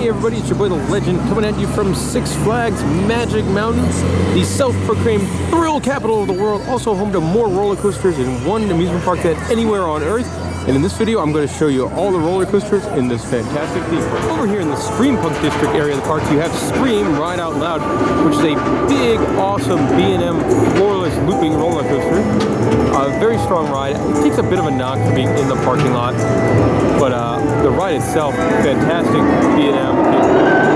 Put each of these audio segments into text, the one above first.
Hey everybody, it's your boy The Legend coming at you from Six Flags Magic Mountain, the self-proclaimed thrill capital of the world, also home to more roller coasters in one amusement park than anywhere on Earth. And in this video, I'm going to show you all the roller coasters in this fantastic theme park. Over here in the Scream Punk District area of the park, you have Scream Ride Out Loud, which is a big, awesome B&M floorless looping roller coaster. A very strong ride. It takes a bit of a knock for being in the parking lot, but the ride itself, fantastic B&M.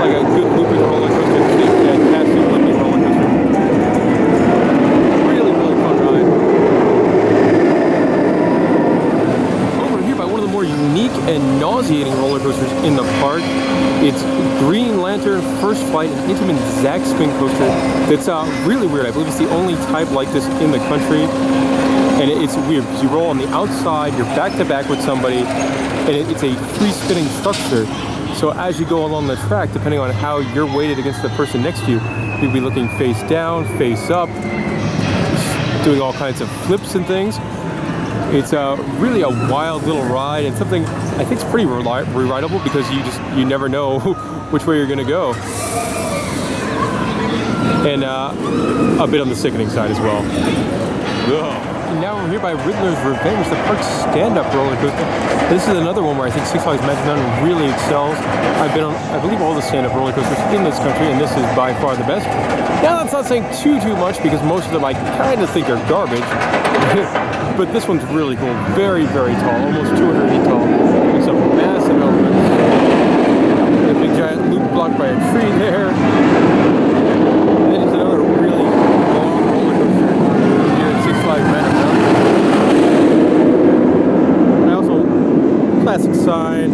Like a good looping roller coaster, it's a fantastic looping roller coaster. Really, really fun ride. Over here by one of the more unique and nauseating roller coasters in the park, it's Green Lantern First Flight, an Intamin Zack Spin coaster that's really weird. I believe it's the only type like this in the country. And it's weird because you roll on the outside, you're back to back with somebody, and it's a free spinning structure. So as you go along the track, depending on how you're weighted against the person next to you, you'll be looking face down, face up, doing all kinds of flips and things. It's really a wild little ride, and something I think is pretty re-rideable because you never know which way you're going to go. And a bit on the sickening side as well. Ugh. And now we're here by Riddler's Revenge, the park's stand-up roller coaster. This is another one where I think Six Flags Magic Mountain really excels. I've been on, I believe, all the stand-up roller coasters in this country, and this is by far the best. Now that's not saying too much because most of them I kind of think are garbage. But this one's really cool. Very, very tall, almost 200 feet tall. With some massive elements. A big giant loop blocked by a tree there. And then there's another really long roller coaster here at Six Flags Magic Mountain. And also, classic sign.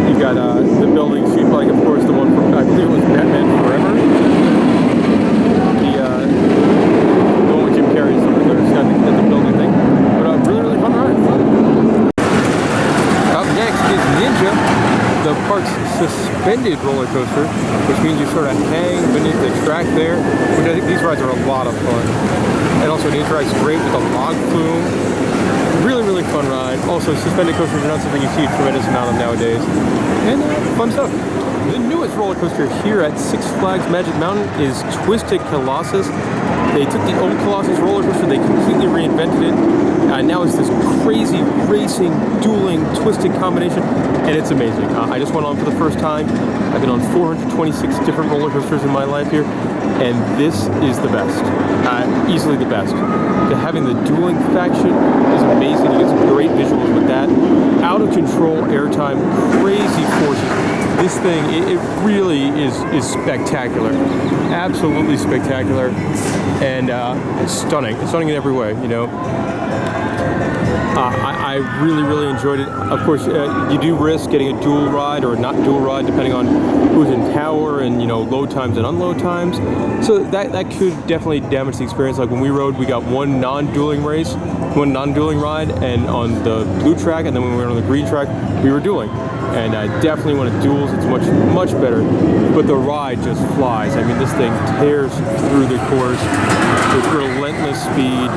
You've got the building shaped like, of course, the one from, I believe it was Batman Forever. The one with Jim Carrey and something there. It's got the building thing. But really, really fun ride. Up next is Ninja, the park's suspended roller coaster, which means you sort of hang beneath the track there, which I think these rides are a lot of fun. And also it interacts great with the log flume. Really, really fun ride. Also, suspended coasters are not something you see a tremendous amount of nowadays. And fun stuff. The newest roller coaster here at Six Flags Magic Mountain is Twisted Colossus. They took the old Colossus roller coaster, they completely reinvented it. Now it's this crazy racing, dueling, twisted combination, and it's amazing. I just went on for the first time. I've been on 426 different roller coasters in my life here, and this is the best. Easily the best. Having the dueling faction is amazing. You get some great visuals with that. Out of control airtime, crazy forces. This thing, it really is spectacular. Absolutely spectacular, and stunning. It's stunning in every way, you know. I really, really enjoyed it. Of course, you do risk getting a dual ride or not dual ride, depending on who's in power and, you know, load times and unload times. So that could definitely damage the experience. Like when we rode, we got one non-dueling ride, and on the blue track, and then when we were on the green track, we were dueling. And definitely when it duels, it's much better. But the ride just flies. I mean, this thing tears through the course with relentless speed,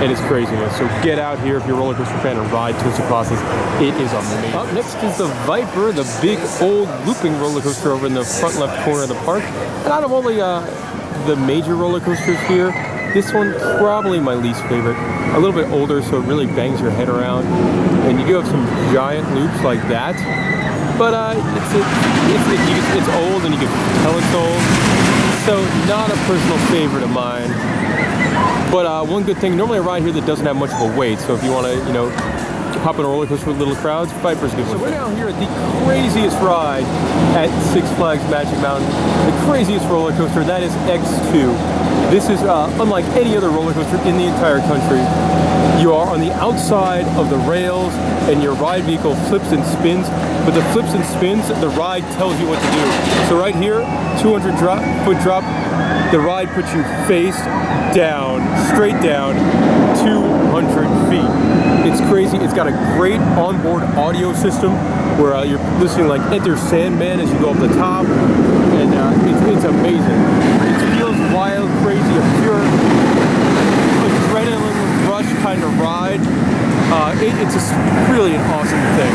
and it's craziness. So get out here if you're a roller coaster fan and ride Twisted Colossus. It is amazing. Up next is the Viper, the big old looping roller coaster over in the front left corner of the park. And out of all the major roller coasters here, this one probably my least favorite. A little bit older, so it really bangs your head around. And you do have some giant loops like that. But it's old, and you can tell it's old. So not a personal favorite of mine. But one good thing, normally a ride here that doesn't have much of a wait. So if you want to, you know, hop on a roller coaster with little crowds, Viper's good. So we're now here at the craziest ride at Six Flags Magic Mountain. The craziest roller coaster, that is X2. This is unlike any other roller coaster in the entire country. You are on the outside of the rails, and your ride vehicle flips and spins. But the flips and spins, the ride tells you what to do. So right here, 200-foot drop, the ride puts you face down, straight down, 200 feet. It's crazy. It's got a great onboard audio system where you're listening like Enter Sandman as you go up the top, and it's amazing. It feels wild, crazy, a pure adrenaline rush kind of ride. It's just really an awesome thing.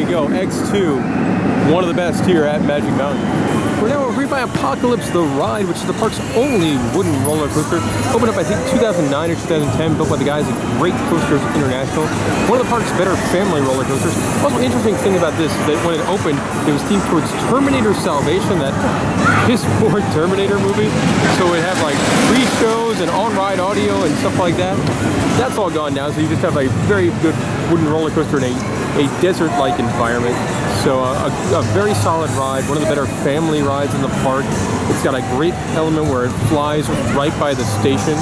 you go, X2, one of the best here at Magic Mountain. We're now over here by Apocalypse the Ride, which is the park's only wooden roller coaster. Opened up, I think, 2009 or 2010, built by the guys at Great Coasters International. One of the park's better family roller coasters. Also, interesting thing about this is that when it opened, it was themed towards Terminator Salvation, that piss-poor Terminator movie. So it had like free shows and on-ride audio and stuff like that. That's all gone now, so you just have a very good wooden roller coaster in a desert-like environment. So a very solid ride, one of the better family rides in the park. It's got a great element where it flies right by the station.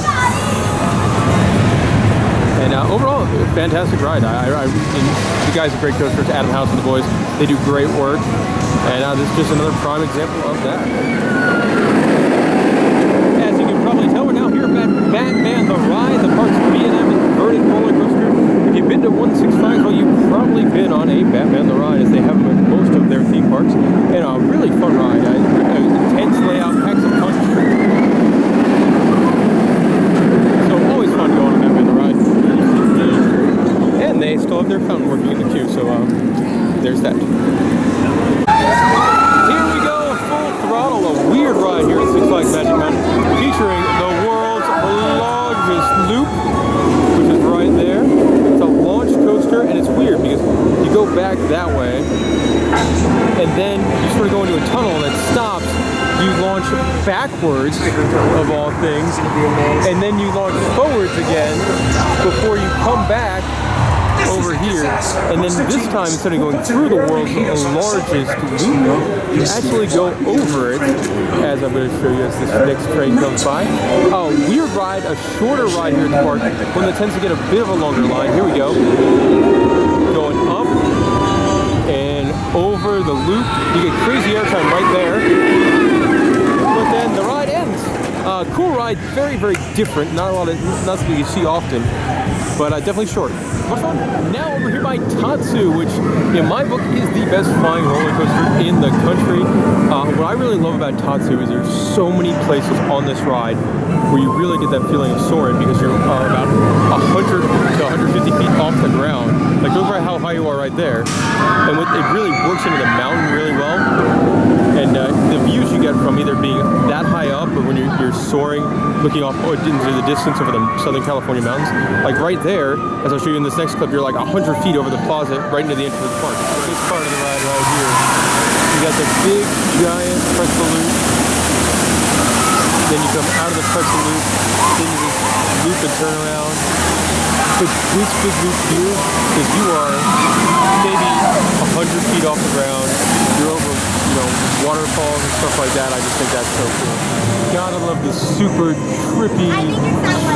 And overall, fantastic ride. The guys at Great Coasters, Adam House and the boys, they do great work. And this is just another prime example of that. As you can probably tell, we're now here at Batman the Ride, the park's B&M inverted roller coaster. If you've been to 165, well, you've probably been on a Batman the Ride, as they have them at most of their theme parks. And a really fun ride. Intense layout, packs a punch. So always fun going on Batman the Ride. And they still have their fountain working in the queue, so there's that. Here we go, Full Throttle, a weird ride here at Six Flags Magic Mountain, featuring the world's largest loop, which is right there. It's a launch coaster, and it's weird because you go back that way, and then you sort of go into a tunnel and it stops. You launch backwards, of all things, and then you launch forwards again before you come back over here, and then this time, instead of going through the world's largest loop, you actually go over it, as I'm going to show you as this next train comes by. A weird ride, a shorter ride here at the park, one that tends to get a bit of a longer line. Here we go. Going up and over the loop. You get crazy airtime right there. But then the ride ends. Cool ride, very, very different. Not something you see often, but definitely short. Much fun. Now over here by Tatsu, which in my book is the best flying roller coaster in the country. What I really love about Tatsu is there's so many places on this ride where you really get that feeling of soaring, because you're about 100 to 150 feet off the ground. Like, look at how high you are right there. And it really works into the mountain really well. And the views you get from either being that high up or when you're soaring, looking off into the distance over the Southern California mountains. Like right there, as I'll show you in this next clip, you're like 100 feet over the plaza, right into the entrance of the park. This part of the ride right here, you got the big, giant pretzel loop. Then you come out of the pretzel loop, into this loop and turn around. But this big loop here, because you are maybe 100 feet off the ground, you're over, waterfalls and stuff like that. I just think that's so cool. Gotta love the super trippy,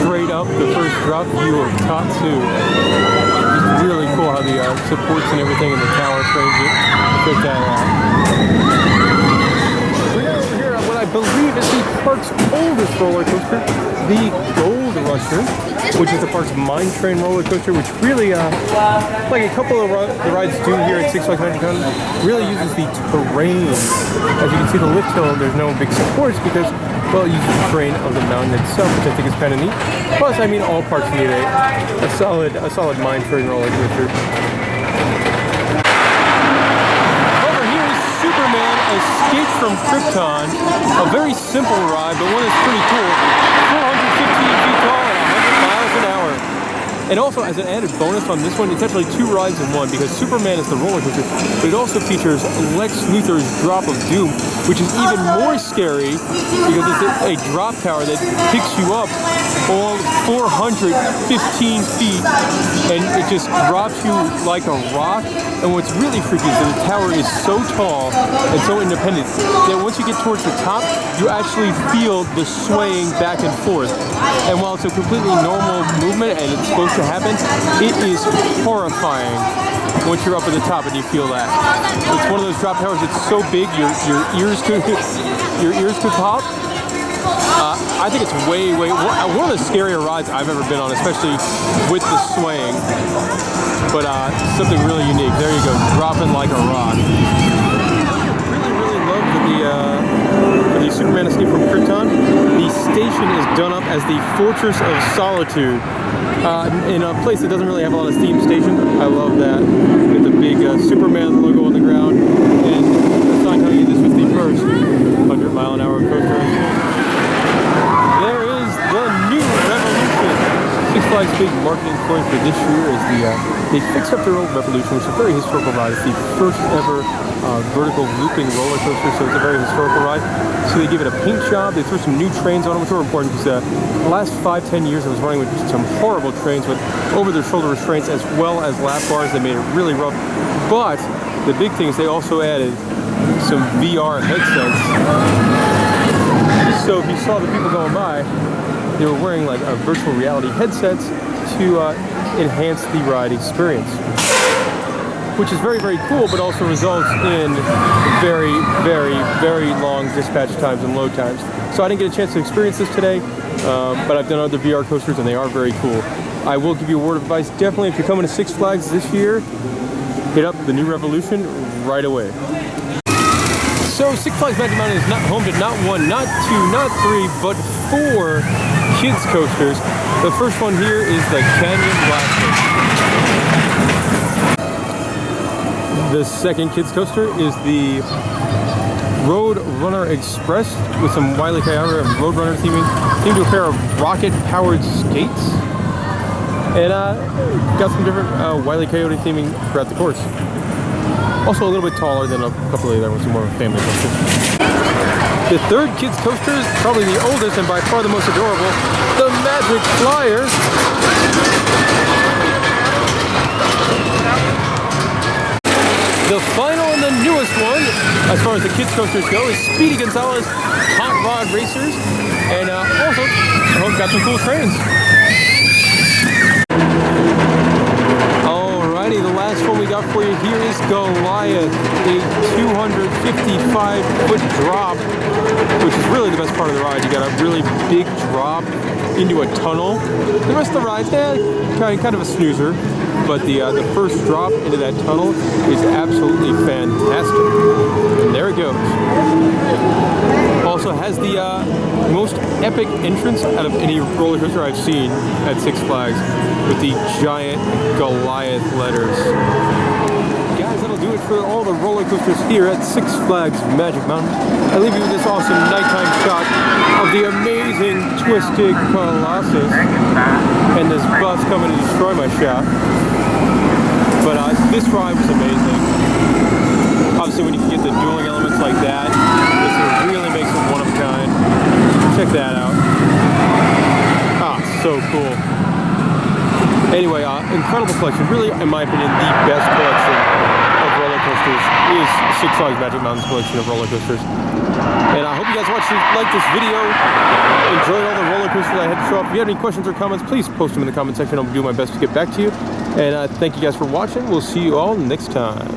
straight up, the first drop view of Tatsu. It's really cool how the supports and everything in the tower frames it to fit that out. We're over here at what I believe is the park's oldest roller coaster, the Gold Rusher, which is the park's mine train roller coaster, which really, like a couple of the rides do here at Six Flags Magic Mountain, really uses the terrain. As you can see, the lift hill, there's no big supports because, well, it uses the terrain of the mountain itself, which I think is kind of neat. Plus, I mean, all parks need a solid mine train roller coaster. Over here is Superman Escape from Krypton, a very simple ride, but one that's pretty cool. 415 feet tall and 100 miles an hour. And also, as an added bonus on this one, it's actually two rides in one, because Superman is the roller coaster, but it also features Lex Luthor's Drop of Doom, which is even more scary because it's a drop tower that picks you up all 415 feet, and it just drops you like a rock. And what's really freaky is that the tower is so tall and so independent that once you get towards the top, you actually feel the swaying back and forth. And while it's a completely normal movement and it's supposed to happen, it is horrifying once you're up at the top and you feel that. It's one of those drop towers that's so big your ears could pop. I think it's way one of the scarier rides I've ever been on, especially with the swaying. But something really unique. There you go, dropping like a rock. I really love for the Superman Escape from Krypton. The station is done up as the Fortress of Solitude, in a place that doesn't really have a lot of themed stations. I love that. With the big Superman logo on the ground, and the sign telling you this was the first 100-mile-an-hour coaster. There is the new Revolution. Six Flags' big marketing point for this year is they fixed up their old Revolution, which is a very historical ride. It's the first ever vertical looping roller coaster, so it's a very historical ride. So they give it a paint job. They threw some new trains on it, which are important because the last 5-10 years I was running with some horrible trains with over-the-shoulder restraints as well as lap bars. They made it really rough. But the big thing is they also added some VR headsets. So if you saw the people going by, they were wearing like a virtual reality headsets to enhance the ride experience, which is very, very cool, but also results in very, very, very long dispatch times and load times. So I didn't get a chance to experience this today, but I've done other VR coasters and they are very cool. I will give you a word of advice. Definitely, if you're coming to Six Flags this year, hit up the new Revolution right away. So Six Flags Magic Mountain is not home to not one, not two, not three, but 4 kids coasters. The first one here is the Canyon Blaster. The second kids coaster is the Road Runner Express with some Wile E. Coyote and Road Runner theming, themed to a pair of rocket-powered skates, and got some different Wile E. Coyote theming throughout the course. Also a little bit taller than a couple of the other ones, more of a family coaster. The third kids coaster is probably the oldest and by far the most adorable, the Magic Flyer. The final and the newest one, as far as the kids coasters go, is Speedy Gonzales Hot Rod Racers, and also got some cool trains. Alrighty, the last one we got for you here is Goliath, a 255-foot drop, which is really the best part of the ride. You got a really big drop into a tunnel. The rest of the ride, kind of a snoozer, but the first drop into that tunnel is absolutely fantastic. And there it goes. Also has the most epic entrance out of any roller coaster I've seen at Six Flags, with the giant Goliath letters. Guys, that'll do it for all the roller coasters here at Six Flags Magic Mountain. I leave you with this awesome nighttime shot of the amazing twisted Colossus and this bus coming to destroy my shot. But this ride was amazing. Obviously, when you can get the dueling elements like that, this really makes it one of a kind. Check that out. Ah, so cool. Anyway, incredible collection. Really, in my opinion, the best collection of roller coasters is Six Flags Magic Mountain's collection of roller coasters. And I hope you guys liked this video, enjoyed all the roller coasters I had to show off. If you have any questions or comments, please post them in the comment section. I'll do my best to get back to you. And thank you guys for watching. We'll see you all next time.